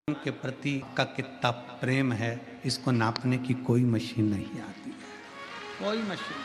के प्रति का कितना प्रेम है, इसको नापने की कोई मशीन नहीं आती है, कोई मशीन।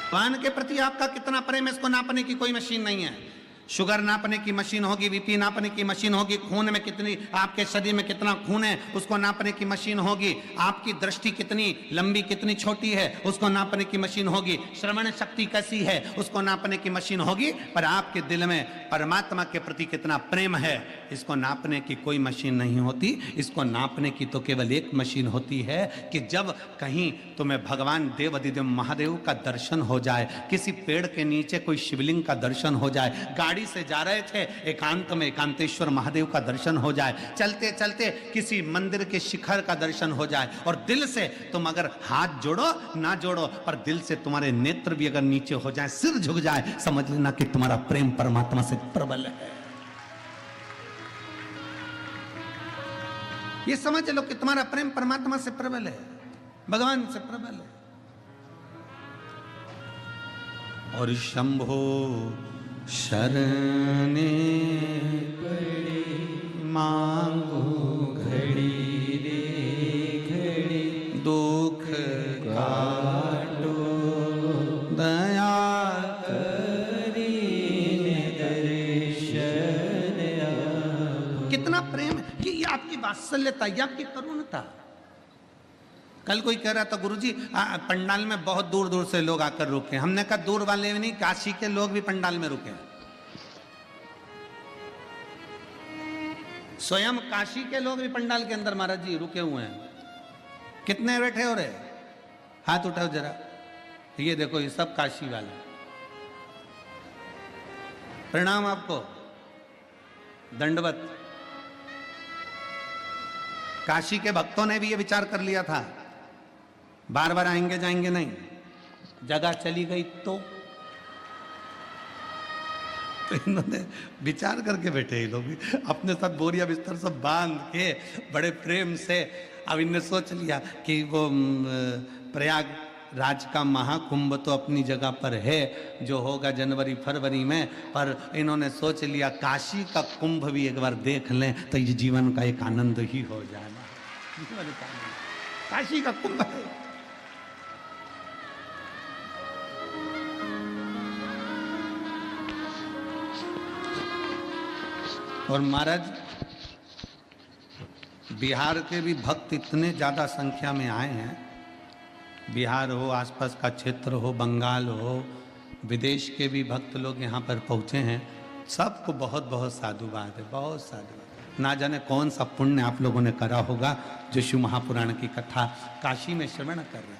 भगवान के प्रति आपका कितना प्रेम है, इसको नापने की कोई मशीन नहीं है। शुगर नापने की मशीन होगी, बीपी नापने की मशीन होगी, खून में कितनी, आपके शरीर में कितना खून है उसको नापने की मशीन होगी, आपकी दृष्टि कितनी लंबी कितनी छोटी है उसको नापने की मशीन होगी, श्रवण शक्ति कैसी है उसको नापने की मशीन होगी, पर आपके दिल में परमात्मा के प्रति कितना प्रेम है इसको नापने की कोई मशीन नहीं होती। इसको नापने की तो केवल एक मशीन होती है कि जब कहीं तुम्हें भगवान देव अधिदेव महादेव का दर्शन हो जाए, किसी पेड़ के नीचे कोई शिवलिंग का दर्शन हो जाए, गाड़ी से जा रहे थे एकांत में एकांतेश्वर महादेव का दर्शन हो जाए, चलते चलते किसी मंदिर के शिखर का दर्शन हो जाए, और दिल से तुम अगर हाथ जोड़ो ना जोड़ो पर दिल से तुम्हारे नेत्र भी अगर नीचे हो जाए, सिर झुक जाए, समझ लेना कि तुम्हारा प्रेम परमात्मा से प्रबल है। ये समझ लो कि तुम्हारा प्रेम परमात्मा से प्रबल है, भगवान से प्रबल है। और शंभो शरणे पड़े मांगो घड़ी रे घड़ी, दुख काटो दया करी दर्शन। कितना प्रेम है कि ये आपकी वात्सल्यता, ये आपकी करुणता। कल कोई कह रहा था गुरुजी पंडाल में बहुत दूर दूर से लोग आकर रुके। हमने कहा दूर वाले भी नहीं, काशी के लोग भी पंडाल में रुके। स्वयं काशी के लोग भी पंडाल के अंदर महाराज जी रुके हुए हैं। कितने बैठे हो रहे, हाथ उठाओ जरा। ये देखो ये सब काशी वाले। प्रणाम आपको, दंडवत। काशी के भक्तों ने भी ये विचार कर लिया था बार बार आएंगे जाएंगे नहीं, जगह चली गई तो इन्होंने विचार करके बैठे ये लोग अपने साथ बोरिया बिस्तर सब बांध के बड़े प्रेम से। अब इनने सोच लिया कि वो प्रयागराज का महाकुंभ तो अपनी जगह पर है जो होगा जनवरी फरवरी में, पर इन्होंने सोच लिया काशी का कुंभ भी एक बार देख लें तो ये जीवन का एक आनंद ही हो जाएगा। काशी का कुंभ है। और महाराज बिहार के भी भक्त इतने ज़्यादा संख्या में आए हैं, बिहार हो, आसपास का क्षेत्र हो, बंगाल हो, विदेश के भी भक्त लोग यहाँ पर पहुँचे हैं। सबको बहुत बहुत साधुवाद है, बहुत साधुवाद। ना जाने कौन सा पुण्य आप लोगों ने करा होगा जो शिव महापुराण की कथा काशी में श्रवण कर रहे हैं।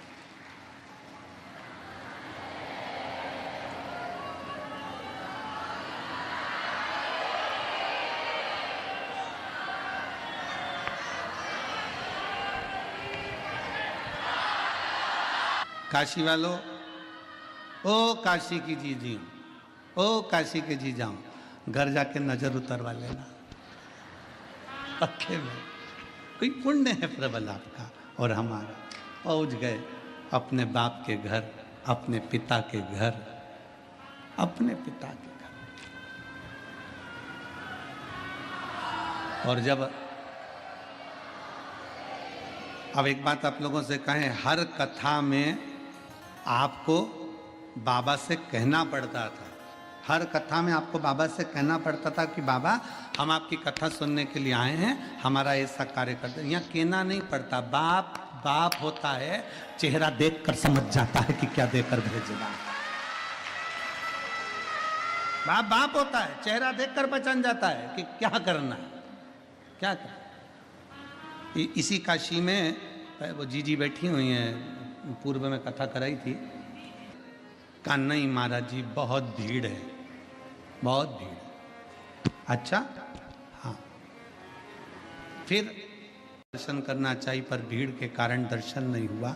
काशी वालों, ओ काशी की जी जी, ओ काशी के जी जाओ, घर जाके नजर उतरवा लेना पक्के में। कोई पुण्य है प्रबल आपका और हमारा। पहुंच गए अपने बाप के घर, अपने पिता के घर, अपने पिता के घर। और जब अब एक बात आप लोगों से कहें, हर कथा में आपको बाबा से कहना पड़ता था, हर कथा में आपको बाबा से कहना पड़ता था कि बाबा हम आपकी कथा सुनने के लिए आए हैं, हमारा ऐसा कार्य करते। यहाँ कहना नहीं पड़ता, बाप बाप होता है, चेहरा देखकर समझ जाता है कि क्या देकर भेजना। बाप बाप होता है, चेहरा देखकर पहचान जाता है कि क्या करना है, क्या करना। इसी काशी में वो जीजी बैठी हुई हैं, पूर्व में कथा कराई थी। कहा नहीं महाराज जी बहुत भीड़ है, बहुत भीड़। अच्छा हाँ, फिर दर्शन करना चाहिए पर भीड़ के कारण दर्शन नहीं हुआ।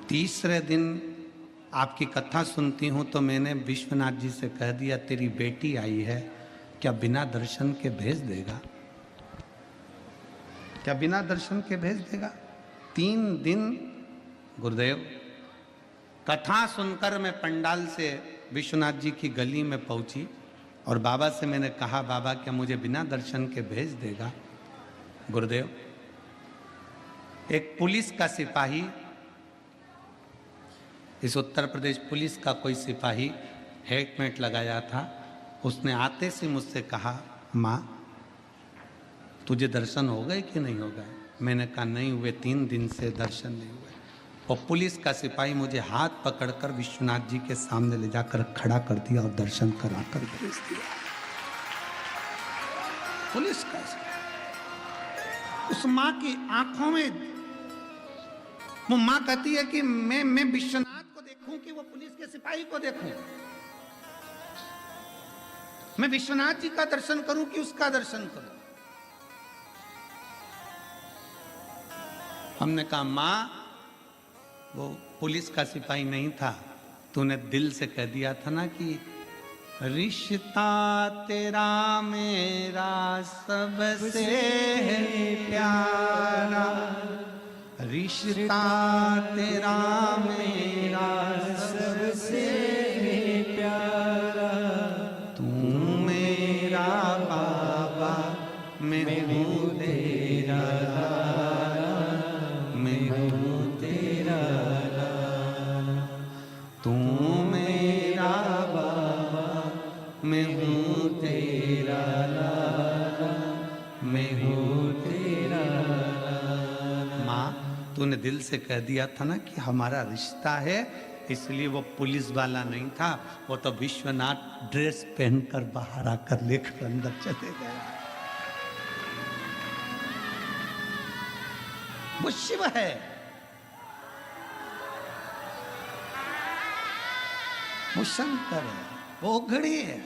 तीसरे दिन आपकी कथा सुनती हूँ तो मैंने विश्वनाथ जी से कह दिया तेरी बेटी आई है, क्या बिना दर्शन के भेज देगा? क्या बिना दर्शन के भेज देगा? 3 दिन गुरुदेव कथा सुनकर मैं पंडाल से विश्वनाथ जी की गली में पहुंची और बाबा से मैंने कहा बाबा क्या मुझे बिना दर्शन के भेज देगा? गुरुदेव, एक पुलिस का सिपाही, इस उत्तर प्रदेश पुलिस का कोई सिपाही हेलमेट लगाया था, उसने आते से मुझसे कहा, माँ तुझे दर्शन हो गए कि नहीं हो गए? मैंने कहा नहीं हुए, 3 दिन से दर्शन नहीं हुए। और पुलिस का सिपाही मुझे हाथ पकड़कर विश्वनाथ जी के सामने ले जाकर खड़ा कर दिया और दर्शन कराकर भेज दिया। पुलिस का उस माँ की आंखों में, वो माँ कहती है कि मैं विश्वनाथ को देखूं कि वो पुलिस के सिपाही को देखूं, मैं विश्वनाथ जी का दर्शन करूं कि उसका दर्शन करूं। हमने कहा माँ वो पुलिस का सिपाही नहीं था, तूने दिल से कह दिया था ना कि रिश्ता तेरा मेरा सबसे है प्यारा, रिश्ता तेरा मेरा सबसे है प्यारा, तू मेरा बाबा मैं हूँ तेरा लाला, मैं हूँ तेरा लाला, तू मेरा बाबा मैं हूँ तेरा लाला, मैं हूँ तेरा लाला। माँ तूने दिल से कह दिया था ना कि हमारा रिश्ता है, इसलिए वो पुलिस वाला नहीं था, वो तो विश्वनाथ ड्रेस पहनकर बाहर आकर लेकर अंदर चले गया। वो शिव है, वो शंकर है, वो घड़ी है,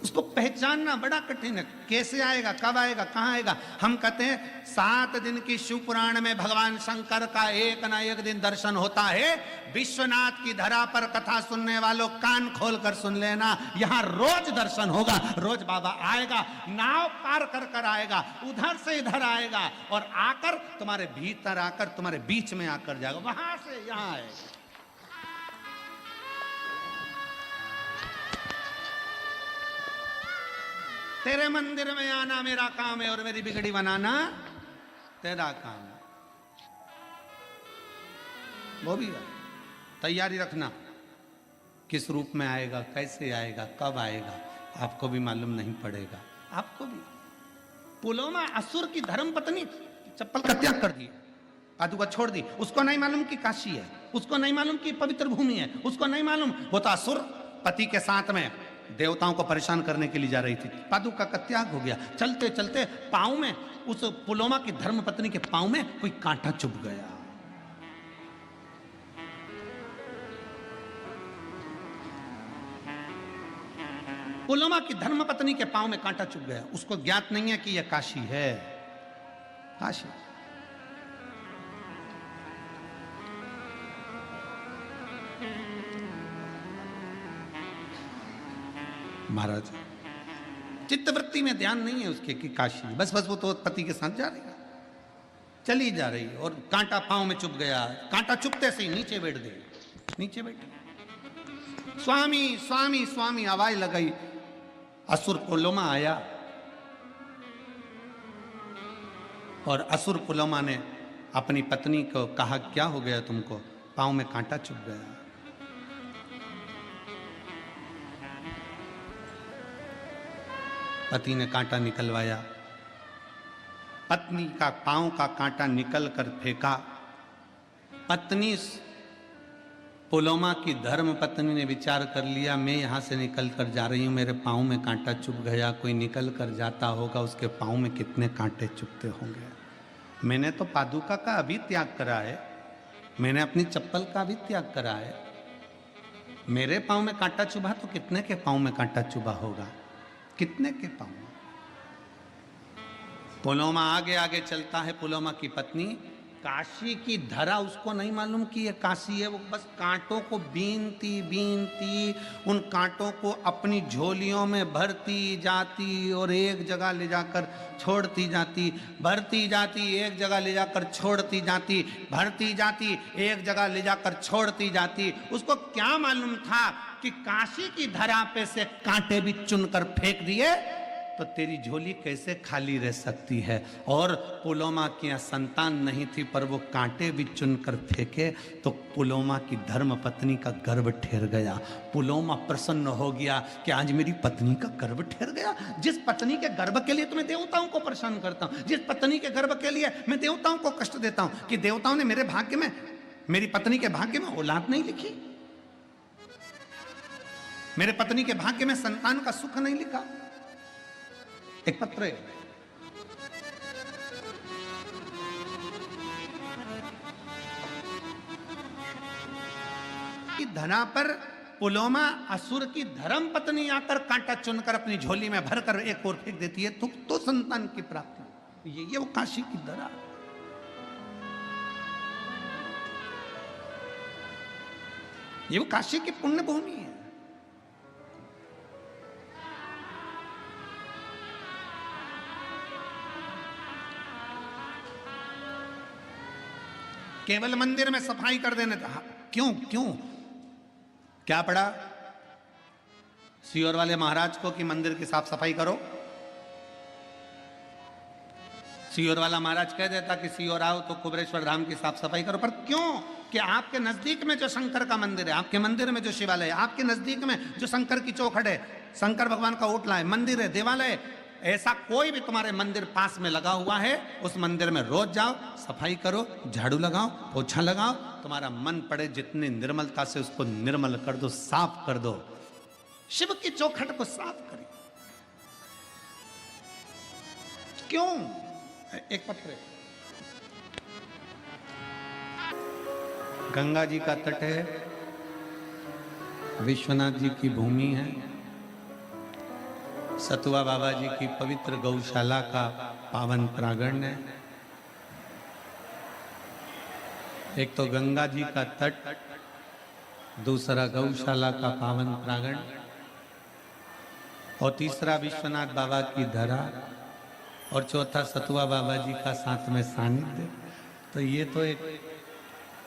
उसको पहचानना बड़ा कठिन है। कैसे आएगा, कब आएगा, कहां आएगा? हम कहते हैं 7 दिन की शिव पुराण में भगवान शंकर का एक ना एक दिन दर्शन होता है। विश्वनाथ की धरा पर कथा सुनने वालों कान खोलकर सुन लेना, यहां रोज दर्शन होगा, रोज बाबा आएगा, नाव पार कर कर आएगा, उधर से इधर आएगा और आकर तुम्हारे भीतर आकर तुम्हारे बीच में आकर जाएगा, वहां से यहां आएगा। तेरे मंदिर में आना मेरा काम है और मेरी बिगड़ी बनाना तेरा काम है। वो भी है, तैयारी रखना, किस रूप में आएगा, कैसे आएगा, कब आएगा, आपको भी मालूम नहीं पड़ेगा। आपको भी पुलोमा असुर की धर्म पत्नी चप्पल का त्याग कर दिया, पादुका छोड़ दी, उसको नहीं मालूम कि काशी है, उसको नहीं मालूम कि पवित्र भूमि है, उसको नहीं मालूम वो तो असुर पति के साथ में देवताओं को परेशान करने के लिए जा रही थी। पादुका का त्याग हो गया। चलते चलते पांव में, उस पुलोमा की धर्मपत्नी के पांव में कोई कांटा चुभ गया। पुलोमा की धर्मपत्नी के पांव में कांटा चुभ गया। उसको ज्ञात नहीं है कि यह काशी है। काशी महाराज चित्तवृत्ति में ध्यान नहीं है उसके कि काशी, बस वो तो पति के साथ जा रही है, चली जा रही और कांटा पांव में चुभ गया। कांटा चुभते से ही नीचे बैठ गई, नीचे बैठ। स्वामी स्वामी स्वामी आवाज लगाई। असुर पुलोमा आया और असुर पुलोमा ने अपनी पत्नी को कहा क्या हो गया तुमको? पांव में कांटा चुभ गया। पति ने कांटा निकलवाया, पत्नी का पांव का कांटा निकल कर फेंका। पत्नी पुलोमा की धर्म पत्नी ने विचार कर लिया, मैं यहाँ से निकल कर जा रही हूँ, मेरे पांव में कांटा चुभ गया, कोई निकल कर जाता होगा, उसके पांव में कितने कांटे चुभते होंगे। मैंने तो पादुका का अभी त्याग करा है, मैंने अपनी चप्पल का भी त्याग करा है, मेरे पांव में कांटा चुभा तो कितने के पांव में कांटा चुभा होगा, कितने के पांव। पुलोमा आगे आगे चलता है। पुलोमा की पत्नी, काशी की धरा उसको नहीं मालूम कि ये काशी है। वो बस कांटों को बीनती बीनती उन कांटों को अपनी झोलियों में भरती जाती और एक जगह ले जाकर छोड़ती जाती, भरती जाती, एक जगह ले जाकर छोड़ती जाती, भरती जाती, एक जगह ले जाकर छोड़ती जाती। उसको क्या मालूम था कि काशी की धरा पे से कांटे भी चुनकर फेंक दिए तो तेरी झोली कैसे खाली रह सकती है। और पुलोमा की यहाँ संतान नहीं थी, पर वो कांटे भी चुनकर फेंके तो पुलोमा की धर्म पत्नी का गर्भ ठहर गया। पुलोमा प्रसन्न हो गया कि आज मेरी पत्नी का गर्भ ठहर गया। जिस पत्नी के गर्भ के लिए तुम्हें देवताओं को परेशान करता हूं, जिस पत्नी के गर्भ के लिए मैं देवताओं को कष्ट देता हूं कि देवताओं ने मेरे भाग्य में, मेरी पत्नी के भाग्य में औलाद नहीं लिखी, मेरे पत्नी के भाग्य में संतान का सुख नहीं लिखा। एक पत्र है, कि धना पर पुलोमा असुर की धर्म पत्नी आकर कांटा चुनकर अपनी झोली में भरकर एक ओर फेंक देती है तो संतान की प्राप्ति। ये वो काशी की धरा, ये वो काशी की पुण्य भूमि है। केवल मंदिर में सफाई कर देने था। क्यों क्यों क्या पड़ा सीहोर वाले महाराज को कि मंदिर की साफ सफाई करो? सीहोर वाला महाराज कह देता कि सीहोर आओ तो कुबरेश्वर धाम की साफ सफाई करो। पर क्यों कि आपके नजदीक में जो शंकर का मंदिर है, आपके मंदिर में जो शिवालय है, आपके नजदीक में जो शंकर की चौखट है, शंकर भगवान का ओटला है, मंदिर है, देवालय, ऐसा कोई भी तुम्हारे मंदिर पास में लगा हुआ है, उस मंदिर में रोज जाओ, सफाई करो, झाड़ू लगाओ, पोछा लगाओ, तुम्हारा मन पड़े जितनी निर्मलता से उसको निर्मल कर दो, साफ कर दो। शिव की चौखट को साफ करिए। क्यों? एक पत्र है, गंगा जी का तट है, विश्वनाथ जी की भूमि है, सतुआ बाबा जी की पवित्र गौशाला का पावन प्रांगण है। एक तो गंगा जी का तट, दूसरा गौशाला का पावन प्रांगण, और तीसरा विश्वनाथ बाबा की धरा, और चौथा सतुआ बाबा जी का साथ में सानिध्य। तो ये तो एक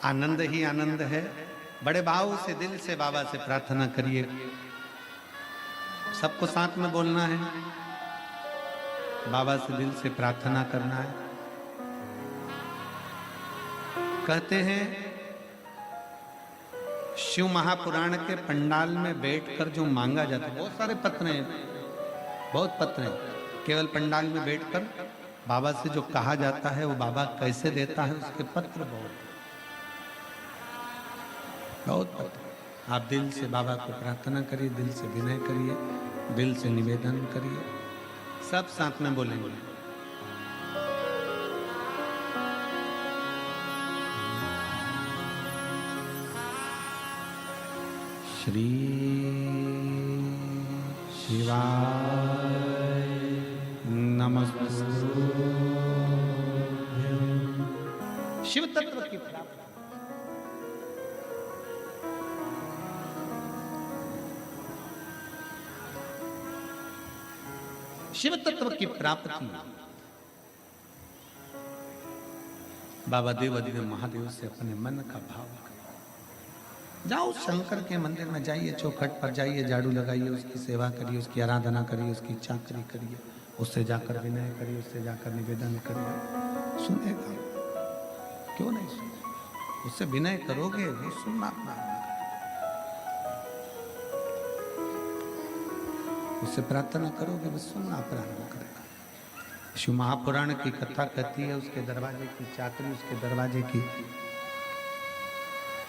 आनंद ही आनंद है। बड़े भाव से दिल से बाबा से प्रार्थना करिए। सबको साथ में बोलना है, बाबा से दिल से प्रार्थना करना है। कहते हैं शिव महापुराण के पंडाल में बैठकर जो मांगा जाता है, बहुत सारे पत्र हैं, बहुत पत्र हैं, केवल पंडाल में बैठकर बाबा से जो कहा जाता है वो बाबा कैसे देता है, उसके पत्र बहुत पत्र। आप दिल से बाबा को प्रार्थना करिए, दिल से विनय करिए, दिल से निवेदन करिए। सब साथ में बोलेंगे। श्री शिवाय नमस्तुभ्यं। शिव तत्व की प्राप्ति, शिव तत्व की प्राप्ति बाबा देवाधिदेव महादेव से अपने मन का भाव करो। जाओ शंकर के मंदिर में जाइए, चौखट पर जाइए, झाड़ू लगाइए, उसकी सेवा करिए, उसकी आराधना करिए, उसकी चाकरी करिए, उससे जाकर विनय करिए, उससे जाकर निवेदन करिए। सुनेगा क्यों नहीं सुने? उससे विनय करोगे वो सुनना प्रारंभ, उससे प्रार्थना करोगे वो सुनना प्रारंभ करेगा। शिव महापुराण की कथा कहती है उसके दरवाजे की चाकरी, उसके दरवाजे की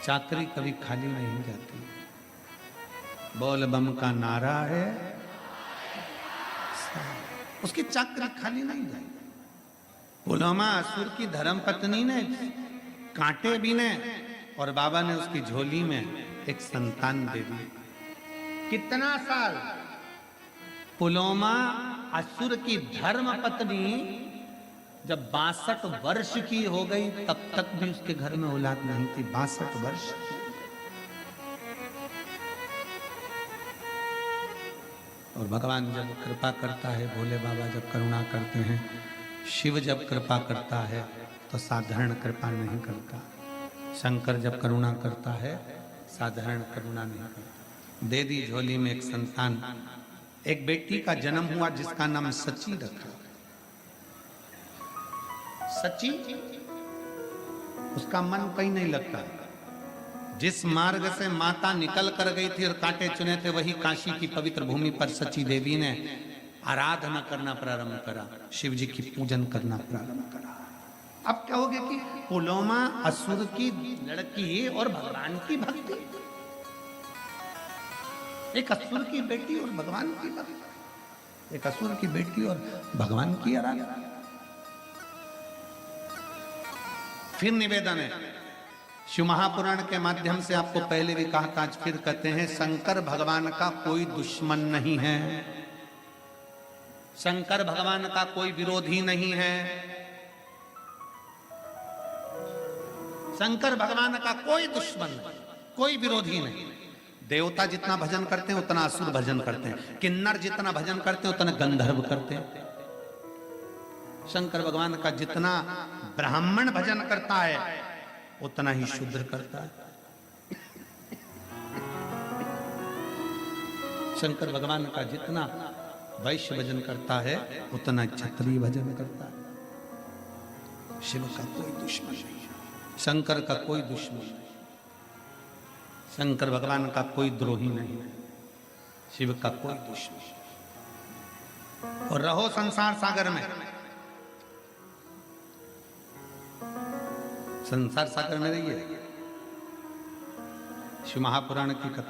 चाकरी कभी खाली नहीं जाती। बोल बम का नारा है, उसकी चाकरी खाली नहीं जाएगी। पुलोमा असुर की धर्म पत्नी ने कांटे बीने और बाबा ने उसकी झोली में एक संतान दे दी। कितना साल? पुलोमा असुर की धर्म पत्नी जब 62 वर्ष की हो गई तब तक भी उसके घर में औलाद नहीं थी। 62 वर्ष। और भगवान जब कृपा करता है, भोले बाबा जब करुणा करते हैं, शिव जब कृपा करता है तो साधारण कृपा नहीं करता। शंकर जब करुणा करता है साधारण करुणा नहीं करता। दे दी झोली में एक संतान, एक बेटी का जन्म हुआ जिसका नाम सची रखा। सची, उसका मन कहीं नहीं लगता। जिस मार्ग से माता निकल कर गई थी और कांटे चुने थे, वही काशी की पवित्र भूमि पर सची देवी ने आराधना करना प्रारंभ करा, शिव जी की पूजन करना प्रारंभ करा। अब क्या हो गया कि पुलोमा असुर की लड़की और भगवान की भक्ति, एक असुर की बेटी और भगवान की भक्ति, एक असुर की बेटी और भगवान की आराधना। फिर निवेदन है, शिव महापुराण के माध्यम से आपको पहले भी कहा था, आज फिर कहते हैं, शंकर भगवान का कोई दुश्मन नहीं है, शंकर भगवान का कोई विरोधी नहीं है, शंकर भगवान का कोई दुश्मन नहीं, कोई विरोधी नहीं। देवता जितना भजन करते हैं उतना असुर भजन करते हैं, किन्नर जितना भजन करते हैं उतना गंधर्व करते हैं। शंकर भगवान का जितना ब्राह्मण भजन करता है उतना ही शूद्र करता है। शंकर भगवान का जितना वैश्य भजन करता है उतना क्षत्रिय भजन करता है। शिव का कोई दुश्मन नहीं है, शंकर का कोई दुश्मन नहीं, शंकर भगवान का कोई द्रोही नहीं है, शिव का कोई दुश्मन। और रहो संसार सागर में, संसार सागर में रहिए। शिव महापुराण की कथा